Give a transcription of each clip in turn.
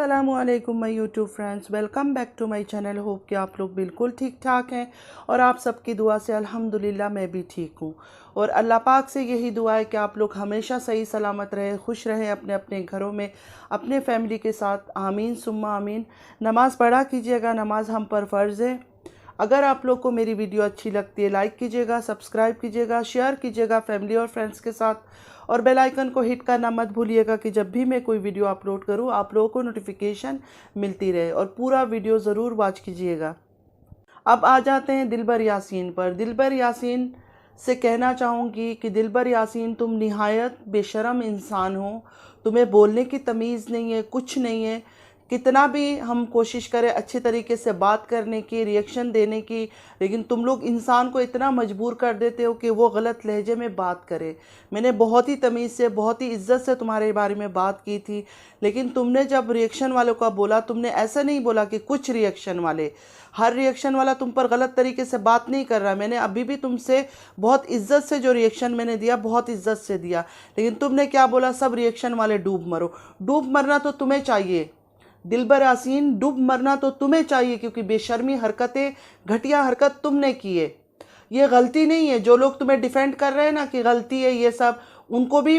अस्सलामुअलैकुम my YouTube friends, welcome back to my channel. Hope कि आप लोग बिल्कुल ठीक ठाक हैं और आप सबकी दुआ से अल्हम्दुलिल्लाह मैं भी ठीक हूँ। और अल्लाह पाक से यही दुआ है कि आप लोग हमेशा सही सलामत रहें, खुश रहें अपने अपने घरों में, अपने फैमिली के साथ। आमीन सुम्मा आमीन। नमाज़ पढ़ा कीजिएगा, नमाज हम पर फ़र्ज़ है। अगर आप लोग को मेरी वीडियो अच्छी लगती है लाइक कीजिएगा, सब्सक्राइब कीजिएगा, शेयर कीजिएगा फैमिली और फ्रेंड्स के साथ, और बेल आइकन को हिट करना मत भूलिएगा कि जब भी मैं कोई वीडियो अपलोड करूं आप लोगों को नोटिफिकेशन मिलती रहे। और पूरा वीडियो ज़रूर वॉच कीजिएगा। अब आ जाते हैं दिलबर यासीन पर। दिलबर यासीन से कहना चाहूँगी कि दिलबर यासीन, तुम निहायत बेशरम इंसान हो। तुम्हें बोलने की तमीज़ नहीं है, कुछ नहीं है। कितना भी हम कोशिश करें अच्छे तरीके से बात करने की, रिएक्शन देने की, लेकिन तुम लोग इंसान को इतना मजबूर कर देते हो कि वो गलत लहजे में बात करे। मैंने बहुत ही तमीज़ से, बहुत ही इज्जत से तुम्हारे बारे में बात की थी, लेकिन तुमने जब रिएक्शन वालों का बोला, तुमने ऐसा नहीं बोला कि कुछ रिएक्शन वाले, हर रिएक्शन वाला तुम पर गलत तरीके से बात नहीं कर रहा। मैंने अभी भी तुमसे बहुत इज्जत से जो रिएक्शन मैंने दिया, बहुत इज्जत से दिया, लेकिन तुमने क्या बोला, सब रिएक्शन वाले डूब मरो। डूब मरना तो तुम्हें चाहिए दिलबर यासीन, डूब मरना तो तुम्हें चाहिए, क्योंकि बेशर्मी हरकतें, घटिया हरकत तुमने की है। ये गलती नहीं है। जो लोग तुम्हें डिफेंड कर रहे हैं ना कि गलती है ये सब, उनको भी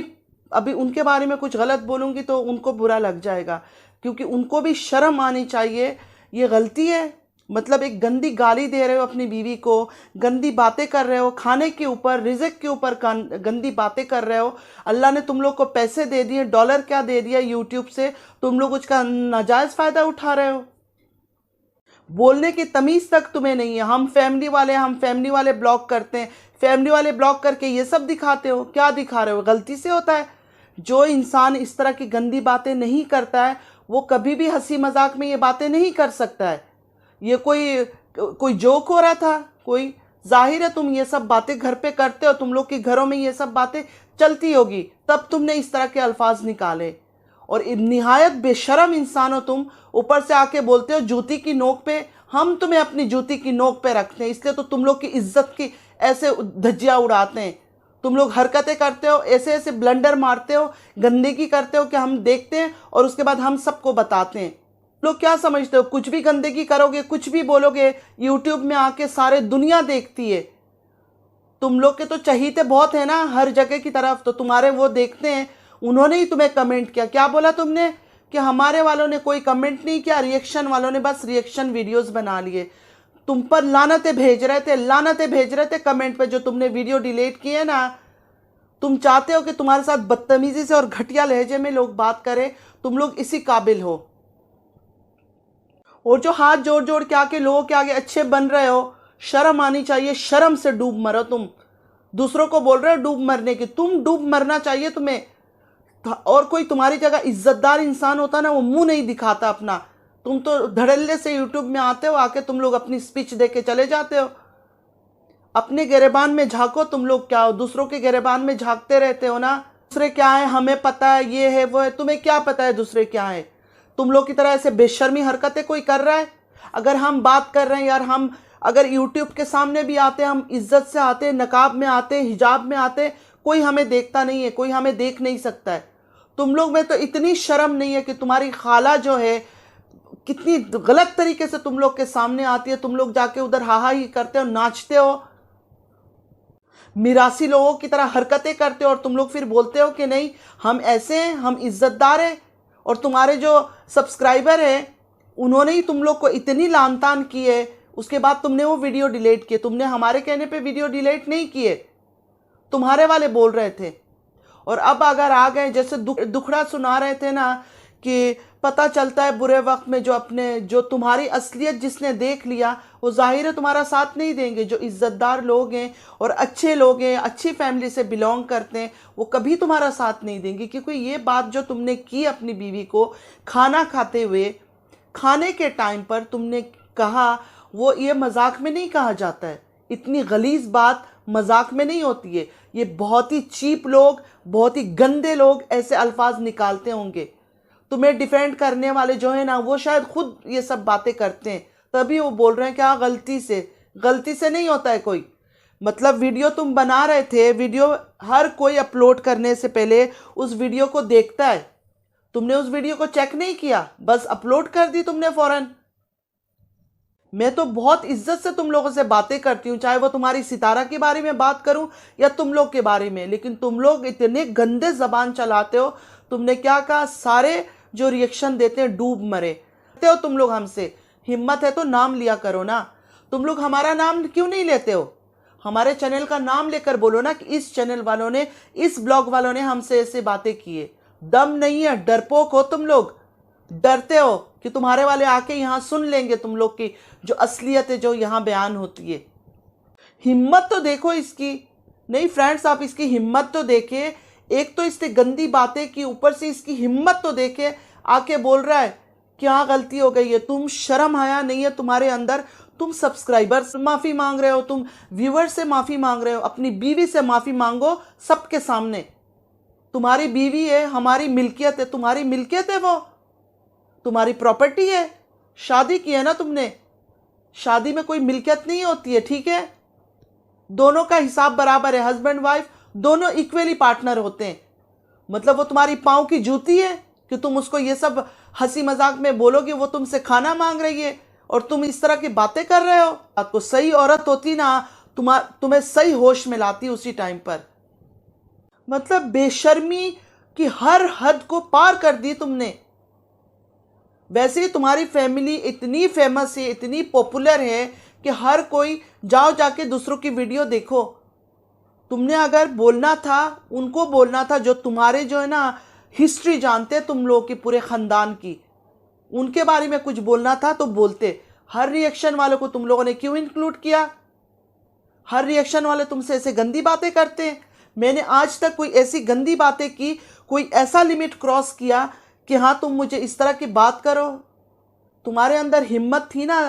अभी उनके बारे में कुछ गलत बोलूँगी तो उनको बुरा लग जाएगा, क्योंकि उनको भी शर्म आनी चाहिए। ये गलती है, मतलब एक गंदी गाली दे रहे हो अपनी बीवी को, गंदी बातें कर रहे हो, खाने के ऊपर, रिज़्क के ऊपर गंदी बातें कर रहे हो। अल्लाह ने तुम लोग को पैसे दे दिए, डॉलर क्या दे दिया यूट्यूब से, तुम लोग उसका नाजायज़ फ़ायदा उठा रहे हो। बोलने की तमीज़ तक तुम्हें नहीं है। हम फैमिली वाले ब्लॉग करते हैं, फैमिली वाले ब्लॉग करके ये सब दिखाते हो। क्या दिखा रहे हो? गलती से होता है। जो इंसान इस तरह की गंदी बातें नहीं करता है, वो कभी भी हंसी मजाक में ये बातें नहीं कर सकता है। ये कोई जोक हो रहा था कोई? जाहिर है तुम ये सब बातें घर पे करते हो, तुम लोग के घरों में ये सब बातें चलती होगी, तब तुमने इस तरह के अल्फाज निकाले। और निहायत बेशरम इंसान हो तुम। ऊपर से आके बोलते हो जूती की नोक पे। हम तुम्हें अपनी जूती की नोक पे रखते हैं, इसलिए तो तुम लोग की इज्जत की ऐसे धज्जियां उड़ाते हैं। तुम लोग हरकतें करते हो, ऐसे ऐसे ब्लंडर मारते हो, गंदगी करते हो कि हम देखते हैं और उसके बाद हम सबको बताते हैं। लोग क्या समझते हो, कुछ भी गंदगी करोगे, कुछ भी बोलोगे, यूट्यूब में आके सारे दुनिया देखती है। तुम लोग के तो चहीते बहुत है ना हर जगह की तरफ, तो तुम्हारे वो देखते हैं। उन्होंने ही तुम्हें कमेंट किया। क्या बोला तुमने? कि हमारे वालों ने कोई कमेंट नहीं किया, रिएक्शन वालों ने बस रिएक्शन वीडियोस बना लिए। तुम पर लानतें भेज रहे थे, लानतें भेज रहे थे कमेंट पे, जो तुमने वीडियो डिलीट किए ना। तुम चाहते हो कि तुम्हारे साथ बदतमीजी से और घटिया लहजे में लोग बात करें, तुम लोग इसी काबिल हो। और जो हाथ जोड़ जोड़ के आके लोगों के आगे अच्छे बन रहे हो, शर्म आनी चाहिए। शर्म से डूब मरो तुम। दूसरों को बोल रहे हो डूब मरने की, तुम डूब मरना चाहिए तुम्हें। और कोई तुम्हारी जगह इज्जतदार इंसान होता ना, वो मुंह नहीं दिखाता अपना। तुम तो धड़ल्ले से यूट्यूब में आते हो, आके तुम लोग अपनी स्पीच दे के चले जाते हो। अपने गिरेबान में झांको। तुम लोग क्या हो, दूसरों के गिरेबान में झांकते रहते हो ना। दूसरे क्या है हमें पता है, ये है वो है। तुम्हें क्या पता है दूसरे क्या है? तुम लोग की तरह ऐसे बेशर्मी हरकतें कोई कर रहा है? अगर हम बात कर रहे हैं यार, हम अगर यूट्यूब के सामने भी आते हैं, हम इज्जत से आते हैं, नकाब में आते हैं, हिजाब में आते हैं, कोई हमें देखता नहीं है, कोई हमें देख नहीं सकता है। तुम लोग में तो इतनी शर्म नहीं है कि तुम्हारी खाला जो है कितनी गलत तरीके से तुम लोग के सामने आती है, तुम लोग जाके उधर हाहा ही करते हो, नाचते हो, मिरासी लोगों की तरह हरकतें करते हो, और तुम लोग फिर बोलते हो कि नहीं हम ऐसे हैं, हम इज्जतदार हैं। और तुम्हारे जो सब्सक्राइबर हैं उन्होंने ही तुम लोग को इतनी लानतान की है, उसके बाद तुमने वो वीडियो डिलीट किए। तुमने हमारे कहने पे वीडियो डिलीट नहीं किए, तुम्हारे वाले बोल रहे थे। और अब अगर आ गए, जैसे दुखड़ा सुना रहे थे ना कि पता चलता है बुरे वक्त में जो तुम्हारी असलियत जिसने देख लिया, वो जाहिर है तुम्हारा साथ नहीं देंगे। जो इज्जतदार लोग हैं और अच्छे लोग हैं, अच्छी फैमिली से बिलोंग करते हैं, वो कभी तुम्हारा साथ नहीं देंगे। क्योंकि ये बात जो तुमने की अपनी बीवी को खाना खाते हुए, खाने के टाइम पर तुमने कहा, वो ये मजाक में नहीं कहा जाता है। इतनी गलीज बात मजाक में नहीं होती है। ये बहुत ही चीप लोग, बहुत ही गंदे लोग ऐसे अल्फाज निकालते होंगे। तुम्हें डिफेंड करने वाले जो है ना, वो शायद खुद ये सब बातें करते हैं, तभी वो बोल रहे हैं कि हाँ गलती से नहीं होता है कोई। मतलब वीडियो तुम बना रहे थे, वीडियो हर कोई अपलोड करने से पहले उस वीडियो को देखता है। तुमने उस वीडियो को चेक नहीं किया, बस अपलोड कर दी तुमने फौरन। मैं तो बहुत इज्जत से तुम लोगों से बातें करती हूँ, चाहे वो तुम्हारी सितारा के बारे में बात करूँ या तुम लोग के बारे में, लेकिन तुम लोग इतने गंदे जबान चलाते हो। तुमने क्या कहा, सारे जो रिएक्शन देते हैं डूब मरे हो तुम लोग हमसे। हिम्मत है तो नाम लिया करो ना। तुम लोग हमारा नाम क्यों नहीं लेते हो? हमारे चैनल का नाम लेकर बोलो ना कि इस चैनल वालों ने, इस ब्लॉग वालों ने हमसे ऐसे बातें की है। दम नहीं है, डरपोक हो तुम लोग। डरते हो कि तुम्हारे वाले आके यहाँ सुन लेंगे तुम लोग की जो असलियत है, जो यहाँ बयान होती है। हिम्मत तो देखो इसकी। नहीं फ्रेंड्स, आप इसकी हिम्मत तो देखे। एक तो इसने गंदी बातें की, ऊपर से इसकी हिम्मत तो देखे, आके बोल रहा है क्या गलती हो गई है। तुम शर्म आया नहीं है तुम्हारे अंदर? तुम सब्सक्राइबर से माफ़ी मांग रहे हो, तुम व्यूअर से माफ़ी मांग रहे हो, अपनी बीवी से माफ़ी मांगो सबके सामने। तुम्हारी बीवी है, हमारी मिल्कियत है। तुम्हारी मिल्कियत है, वो तुम्हारी प्रॉपर्टी है। शादी की है ना तुमने। शादी में कोई मिल्कियत नहीं होती है, ठीक है? दोनों का हिसाब बराबर है। हस्बैंड वाइफ दोनों इक्वली पार्टनर होते हैं। मतलब वो तुम्हारी पाँव की जूती है कि तुम उसको ये सब हंसी मजाक में बोलोगे वो तुमसे खाना मांग रही है और तुम इस तरह की बातें कर रहे हो? आपको सही औरत होती ना, तुम्हें सही होश में लाती उसी टाइम पर। मतलब बेशर्मी की हर हद को पार कर दी तुमने। वैसे ही तुम्हारी फैमिली इतनी फेमस है, इतनी पॉपुलर है कि हर कोई जाओ जाके दूसरों की वीडियो देखो। तुमने अगर बोलना था, उनको बोलना था जो तुम्हारे जो है ना हिस्ट्री जानते तुम लोग की पूरे ख़ानदान की, उनके बारे में कुछ बोलना था तो बोलते। हर रिएक्शन वालों को तुम लोगों ने क्यों इंक्लूड किया? हर रिएक्शन वाले तुमसे ऐसे गंदी बातें करते हैं। मैंने आज तक कोई ऐसी गंदी बातें की, कोई ऐसा लिमिट क्रॉस किया कि हाँ तुम मुझे इस तरह की बात करो? तुम्हारे अंदर हिम्मत थी ना।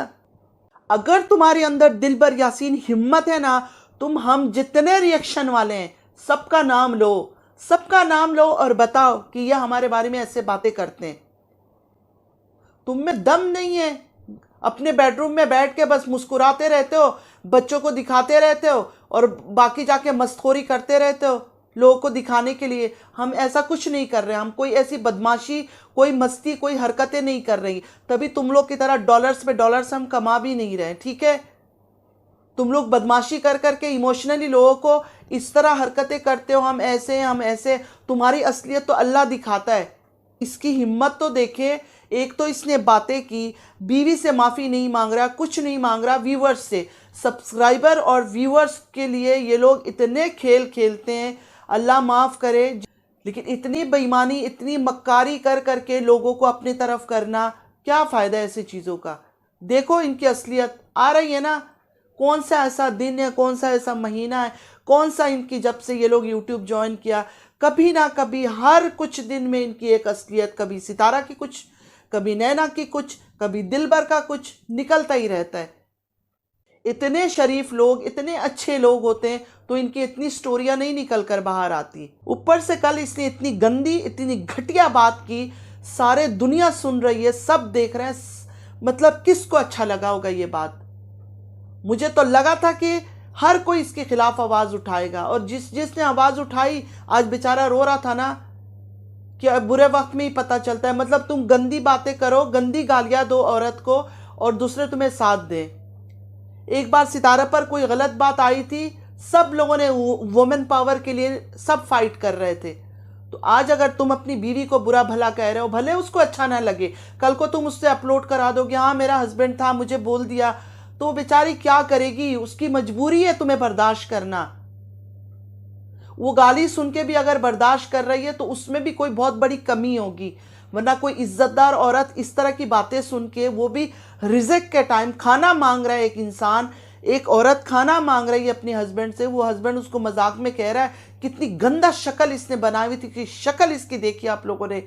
अगर तुम्हारे अंदर दिलबर यासीन हिम्मत है ना, तुम हम जितने रिएक्शन वाले हैं सबका नाम लो, सबका नाम लो और बताओ कि यह हमारे बारे में ऐसे बातें करते हैं। तुम में दम नहीं है। अपने बेडरूम में बैठ के बस मुस्कुराते रहते हो, बच्चों को दिखाते रहते हो और बाकी जाके मस्तखोरी करते रहते हो लोगों को दिखाने के लिए। हम ऐसा कुछ नहीं कर रहे, हम कोई ऐसी बदमाशी, कोई मस्ती, कोई हरकतें नहीं कर रही। तभी तुम लोग की तरह डॉलर्स पे डॉलर्स हम कमा भी नहीं रहे, ठीक है? तुम लोग बदमाशी कर करके इमोशनली लोगों को इस तरह हरकतें करते हो, हम ऐसे हैं, हम ऐसे। तुम्हारी असलियत तो अल्लाह दिखाता है। इसकी हिम्मत तो देखे। एक तो इसने बातें की, बीवी से माफ़ी नहीं मांग रहा, कुछ नहीं मांग रहा, व्यूवर्स से। सब्सक्राइबर और व्यूवर्स के लिए ये लोग इतने खेल खेलते हैं, अल्लाह माफ़ करे। लेकिन इतनी बेईमानी, इतनी मक्कारी कर करके लोगों को अपनी तरफ करना, क्या फ़ायदा ऐसी चीज़ों का? देखो इनकी असलियत आ रही है ना। कौन सा ऐसा दिन है, कौन सा ऐसा महीना है, कौन सा इनकी जब से ये लोग यूट्यूब ज्वाइन किया, कभी ना कभी हर कुछ दिन में इनकी एक असलियत, कभी सितारा की कुछ, कभी नैना की कुछ, कभी दिलबर का कुछ निकलता ही रहता है। इतने शरीफ लोग, इतने अच्छे लोग होते हैं तो इनकी इतनी स्टोरियां नहीं निकल कर बाहर आती। ऊपर से कल इसने इतनी गंदी, इतनी घटिया बात की, सारे दुनिया सुन रही है, सब देख रहे हैं। मतलब किसको अच्छा लगा होगा ये बात? मुझे तो लगा था कि हर कोई इसके खिलाफ आवाज़ उठाएगा, और जिसने आवाज़ उठाई आज बेचारा रो रहा था ना कि बुरे वक्त में ही पता चलता है। मतलब तुम गंदी बातें करो, गंदी गालियाँ दो औरत को और दूसरे तुम्हें साथ दें। एक बार सितारा पर कोई गलत बात आई थी, सब लोगों ने वुमेन पावर के लिए सब फाइट कर रहे थे। तो आज अगर तुम अपनी बीवी को बुरा भला कह रहे हो, भले उसको अच्छा ना लगे, कल को तुम उससे अपलोड करा दोगे, हाँ मेरा हस्बैंड था मुझे बोल दिया, तो बेचारी क्या करेगी? उसकी मजबूरी है तुम्हें बर्दाश्त करना। वो गाली सुन के भी अगर बर्दाश्त कर रही है तो उसमें भी कोई बहुत बड़ी कमी होगी, वरना कोई इज्जतदार औरत इस तरह की बातें सुन के, वो भी रिज़्क के टाइम खाना मांग रहा है एक इंसान, एक औरत खाना मांग रही है अपने हस्बैंड से, वो हस्बैंड उसको मजाक में कह रहा है। कितनी गंदा शक्ल इसने बनाई हुई थी कि शक्ल इसकी देखी आप लोगों ने।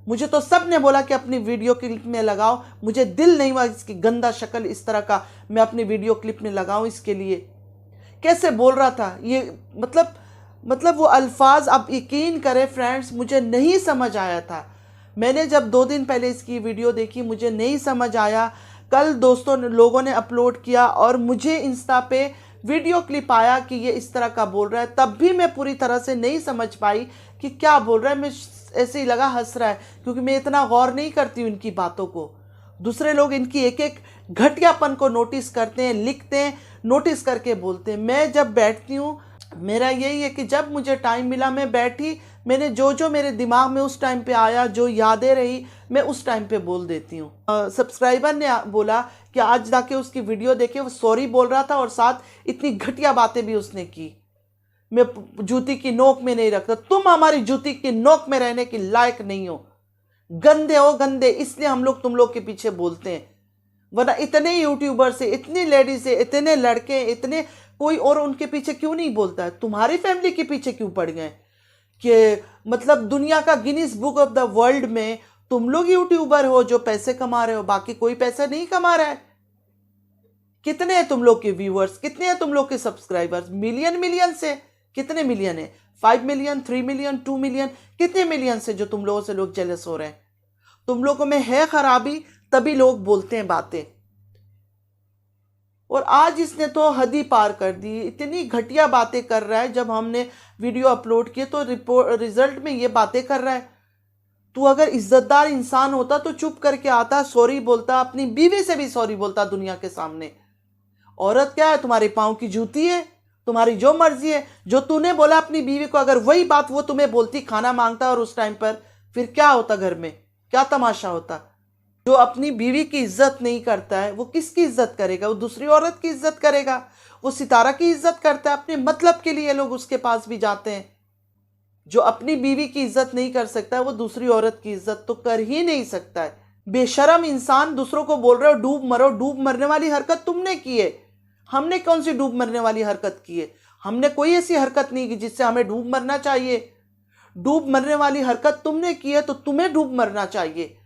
मुझे तो सब ने बोला कि अपनी वीडियो क्लिप में लगाओ, मुझे दिल नहीं हुआ इसकी गंदा शक्ल इस तरह का मैं अपनी वीडियो क्लिप में लगाऊं इसके लिए। कैसे बोल रहा था ये, मतलब वो अल्फाज आप यकीन करें फ्रेंड्स, मुझे नहीं समझ आया था। मैंने जब 2 दिन पहले इसकी वीडियो देखी मुझे नहीं समझ आया। कल दोस्तों लोगों ने अपलोड किया और मुझे इंस्टा पे वीडियो क्लिप आया कि ये इस तरह का बोल रहा है, तब भी मैं पूरी तरह से नहीं समझ पाई कि क्या बोल रहा है। मैं ऐसे ही लगा हंस रहा है, क्योंकि मैं इतना गौर नहीं करती हूँ इनकी बातों को। दूसरे लोग इनकी एक एक घटियापन को नोटिस करते हैं, लिखते हैं, नोटिस करके बोलते हैं। मैं जब बैठती हूँ, मेरा यही है कि जब मुझे टाइम मिला मैं बैठी, मैंने जो जो मेरे दिमाग में उस टाइम पे आया, जो यादें रही, मैं उस टाइम पे बोल देती हूँ। सब्सक्राइबर ने बोला कि आज जाके उसकी वीडियो देखे, वो सॉरी बोल रहा था और साथ इतनी घटिया बातें भी उसने की। मैं जूती की नोक में नहीं रखता, तुम हमारी जूती की नोक में रहने की लायक नहीं हो, गंदे हो गंदे, इसलिए हम लोग तुम लोग के पीछे बोलते हैं। वरना इतने यूट्यूबर से, इतनी लेडीज से, इतने लड़के, इतने कोई और उनके पीछे क्यों नहीं बोलता है? तुम्हारी फैमिली के पीछे क्यों पड़ गए कि मतलब दुनिया का Guinness book of the world में तुम लोग यूट्यूबर हो जो पैसे कमा रहे हो, बाकी कोई पैसा नहीं कमा रहा है। कितने हैं तुम लोग के व्यूअर्स, कितने हैं तुम लोग के सब्सक्राइबर्स? मिलियन मिलियन से कितने मिलियन है? 5 मिलियन, 3 मिलियन, 2 मिलियन, कितने मिलियन से जो तुम लोगों से लोग जेलस हो रहे हैं? तुम लोगों में है खराबी, तभी लोग बोलते हैं बातें। और आज इसने तो हद ही पार कर दी, इतनी घटिया बातें कर रहा है। जब हमने वीडियो अपलोड किए तो रिजल्ट में ये बातें कर रहा है। तू अगर इज्जतदार इंसान होता तो चुप करके आता, सॉरी बोलता, अपनी बीवी से भी सॉरी बोलता दुनिया के सामने। औरत क्या है? तुम्हारे पाँव की जूती है, तुम्हारी जो मर्जी है। जो तूने बोला अपनी बीवी को, अगर वही बात वो तुम्हें बोलती, खाना मांगता और उस टाइम पर, फिर क्या होता? घर में क्या तमाशा होता? जो अपनी बीवी की इज्जत नहीं करता है वो किसकी इज्जत करेगा? वो दूसरी औरत की इज्जत करेगा। वो सितारा की इज्जत करता है, अपने मतलब के लिए लोग उसके पास भी जाते हैं। जो अपनी बीवी की इज्जत नहीं कर सकता है वो दूसरी औरत की इज्जत तो कर ही नहीं सकता है। बेशरम इंसान, दूसरों को बोल रहे हो डूब मरो। डूब मरने वाली हरकत तुमने की है, हमने कौन सी डूब मरने वाली हरकत की है? हमने कोई ऐसी हरकत नहीं की जिससे हमें डूब मरना चाहिए। डूब मरने वाली हरकत तुमने की है तो तुम्हें डूब मरना चाहिए।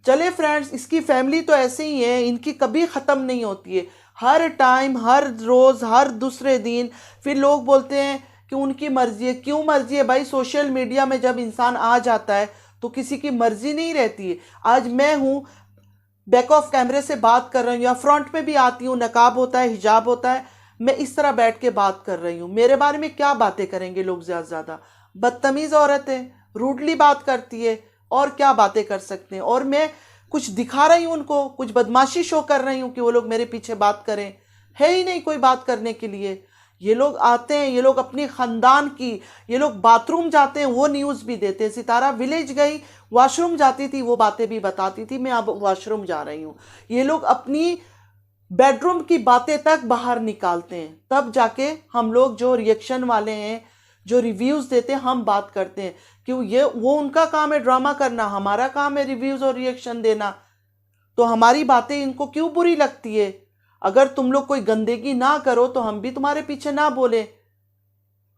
चले फ्रेंड्स, इसकी फैमिली तो ऐसे ही है, इनकी कभी ख़त्म नहीं होती है। हर टाइम, हर रोज़, हर दूसरे दिन फिर लोग बोलते हैं कि उनकी मर्जी है। क्यों मर्जी है भाई? सोशल मीडिया में जब इंसान आ जाता है तो किसी की मर्जी नहीं रहती है। आज मैं हूँ, बैक ऑफ कैमरे से बात कर रही हूँ या फ्रंट में भी आती हूँ, नकाब होता है, हिजाब होता है, मैं इस तरह बैठ के बात कर रही हूँ। मेरे बारे में क्या बातें करेंगे लोग? ज़्यादा से ज़्यादा बदतमीज़ औरत है, रूडली बात करती है, और क्या बातें कर सकते हैं? और मैं कुछ दिखा रही हूँ उनको, कुछ बदमाशी शो कर रही हूँ कि वो लोग मेरे पीछे बात करें? है ही नहीं कोई बात करने के लिए। ये लोग आते हैं, ये लोग अपनी ख़ानदान की, ये लोग बाथरूम जाते हैं वो न्यूज़ भी देते हैं। सितारा विलेज गई, वॉशरूम जाती थी, वो बातें भी बताती थी, मैं अब वॉशरूम जा रही हूँ। ये लोग अपनी बेडरूम की बातें तक बाहर निकालते हैं, तब जाके हम लोग जो रिएक्शन वाले हैं, जो रिव्यूज़ देते हैं, हम बात करते हैं। क्यों? ये वो उनका काम है ड्रामा करना, हमारा काम है रिव्यूज़ और रिएक्शन देना। तो हमारी बातें इनको क्यों बुरी लगती है? अगर तुम लोग कोई गंदगी ना करो तो हम भी तुम्हारे पीछे ना बोले।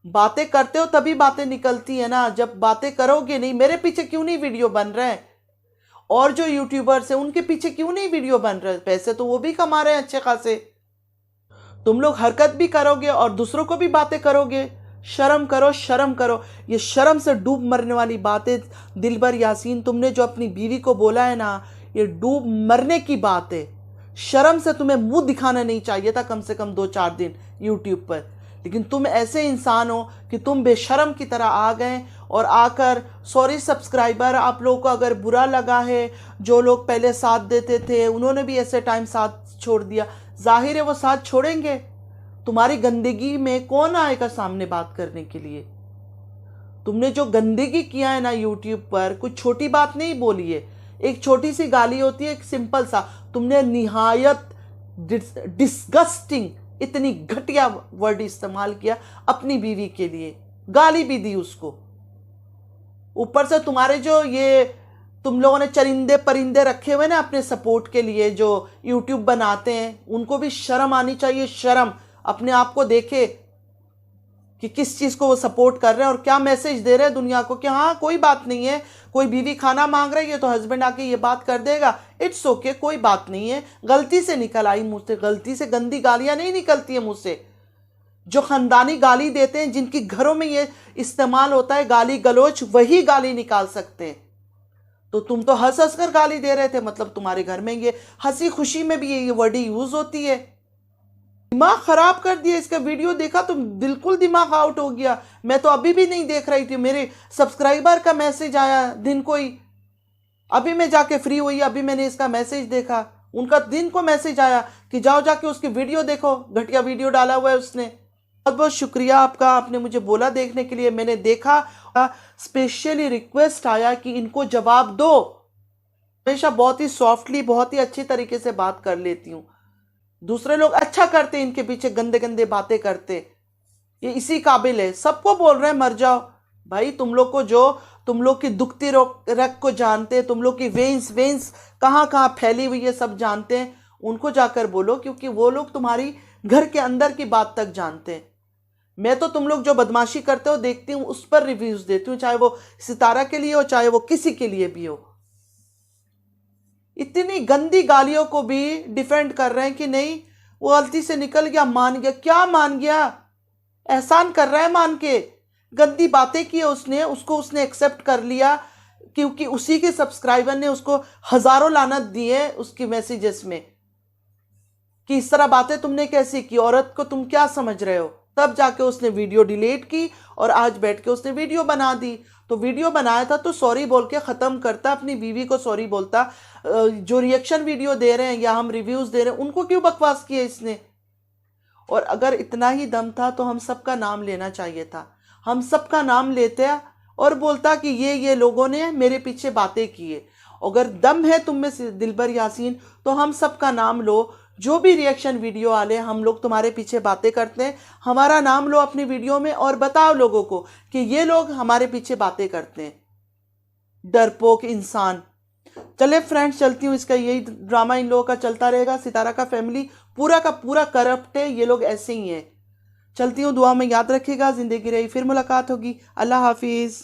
बातें करते हो तभी बातें निकलती है ना। जब बातें करोगे नहीं, मेरे पीछे क्यों नहीं वीडियो बन रहे हैं? और जो यूट्यूबर्स हैं उनके पीछे क्यों नहीं वीडियो बन रहे? पैसे तो वो भी कमा रहे हैं अच्छे खासे। तुम लोग हरकत भी करोगे और दूसरों को भी बातें करोगे। शर्म करो, शर्म करो। ये शर्म से डूब मरने वाली बातें, दिलबर यासीन, तुमने जो अपनी बीवी को बोला है ना, ये डूब मरने की बात है। शर्म से तुम्हें मुंह दिखाना नहीं चाहिए था कम से कम 2-4 दिन यूट्यूब पर। लेकिन तुम ऐसे इंसान हो कि तुम बेशर्म की तरह आ गए और आकर, सॉरी सब्सक्राइबर, आप लोगों को अगर बुरा लगा है, जो लोग पहले साथ देते थे उन्होंने भी ऐसे टाइम साथ छोड़ दिया, जाहिर है वो साथ छोड़ेंगे। तुम्हारी गंदगी में कौन आएगा सामने बात करने के लिए? तुमने जो गंदगी किया है ना यूट्यूब पर, कुछ छोटी बात नहीं बोली है। एक छोटी सी गाली होती है, एक सिंपल सा, तुमने निहायत डिस्गस्टिंग, इतनी घटिया वर्ड इस्तेमाल किया अपनी बीवी के लिए, गाली भी दी उसको। ऊपर से तुम्हारे जो ये तुम लोगों ने चरिंदे परिंदे रखे हुए ना अपने सपोर्ट के लिए, जो यूट्यूब बनाते हैं, उनको भी शर्म आनी चाहिए। शर्म, अपने आप को देखे कि किस चीज़ को वो सपोर्ट कर रहे हैं और क्या मैसेज दे रहे हैं दुनिया को कि हाँ कोई बात नहीं है, कोई बीवी खाना मांग रही है तो हस्बैंड आके ये बात कर देगा, इट्स ओके, कोई बात नहीं है। गलती से निकल आई मुँह से, गलती से गंदी गालियाँ नहीं निकलती है मुँह से। जो ख़ानदानी गाली देते हैं, जिनकी घरों में ये इस्तेमाल होता है गाली गलोच, वही गाली निकाल सकते हैं। तो तुम तो हंस हंस कर गाली दे रहे थे, मतलब तुम्हारे घर में ये हंसी खुशी में भी ये वर्ड यूज़ होती है। दिमाग खराब कर दिया। इसका वीडियो देखा तो बिल्कुल दिमाग आउट हो गया। मैं तो अभी भी नहीं देख रही थी, मेरे सब्सक्राइबर का मैसेज आया दिन को ही, अभी मैं जाके फ्री हुई, अभी मैंने इसका मैसेज देखा, उनका दिन को मैसेज आया कि जाओ जाके उसकी वीडियो देखो, घटिया वीडियो डाला हुआ है उसने। बहुत बहुत शुक्रिया आपका, आपने मुझे बोला देखने के लिए, मैंने देखा। स्पेशली रिक्वेस्ट आया कि इनको जवाब दो। हमेशा बहुत ही सॉफ्टली, बहुत ही अच्छी तरीके से बात कर लेती हूँ। दूसरे लोग अच्छा करते, इनके पीछे गंदे गंदे बातें करते, ये इसी काबिल है। सबको बोल रहे हैं मर जाओ भाई। तुम लोग को जो, तुम लोग की दुखती रग को जानते हैं, तुम लोग की वेन्स वेन्स कहाँ कहाँ फैली हुई है सब जानते हैं, उनको जाकर बोलो, क्योंकि वो लोग तुम्हारी घर के अंदर की बात तक जानते हैं। मैं तो तुम लोग जो बदमाशी करते हो देखती हूँ, उस पर रिव्यूज देती हूँ, चाहे वो सितारा के लिए हो, चाहे वो किसी के लिए भी हो। इतनी गंदी गालियों को भी डिफेंड कर रहे हैं कि नहीं वो गलती से निकल गया, मान गया। क्या मान गया? एहसान कर रहा है मान के। गंदी बातें की उसने, उसको उसने एक्सेप्ट कर लिया, क्योंकि उसी के सब्सक्राइबर ने उसको हजारों लानत दिए उसकी मैसेजेस में कि इस तरह बातें तुमने कैसी की, औरत को तुम क्या समझ रहे हो। तब जाके उसने वीडियो डिलीट की और आज बैठ के उसने वीडियो बना दी। तो वीडियो बनाया था तो सॉरी बोल के ख़त्म करता, अपनी बीवी को सॉरी बोलता। जो रिएक्शन वीडियो दे रहे हैं या हम रिव्यूज़ दे रहे हैं, उनको क्यों बकवास किया इसने? और अगर इतना ही दम था तो हम सबका नाम लेना चाहिए था। हम सबका नाम लेते और बोलता कि ये लोगों ने मेरे पीछे बातें की है। अगर दम है तुम में से दिलबर यासीन, तो हम सबका नाम लो। जो भी रिएक्शन वीडियो वाले हम लोग तुम्हारे पीछे बातें करते हैं, हमारा नाम लो अपनी वीडियो में और बताओ लोगों को कि ये लोग हमारे पीछे बातें करते हैं, डरपोक इंसान। चले फ्रेंड्स, चलती हूँ। इसका यही ड्रामा इन लोगों का चलता रहेगा। सितारा का फैमिली पूरा का पूरा करप्ट है, ये लोग ऐसे ही हैं। चलती हूँ, दुआ में याद रखिएगा। जिंदगी रही फिर मुलाकात होगी। अल्लाह हाफिज़।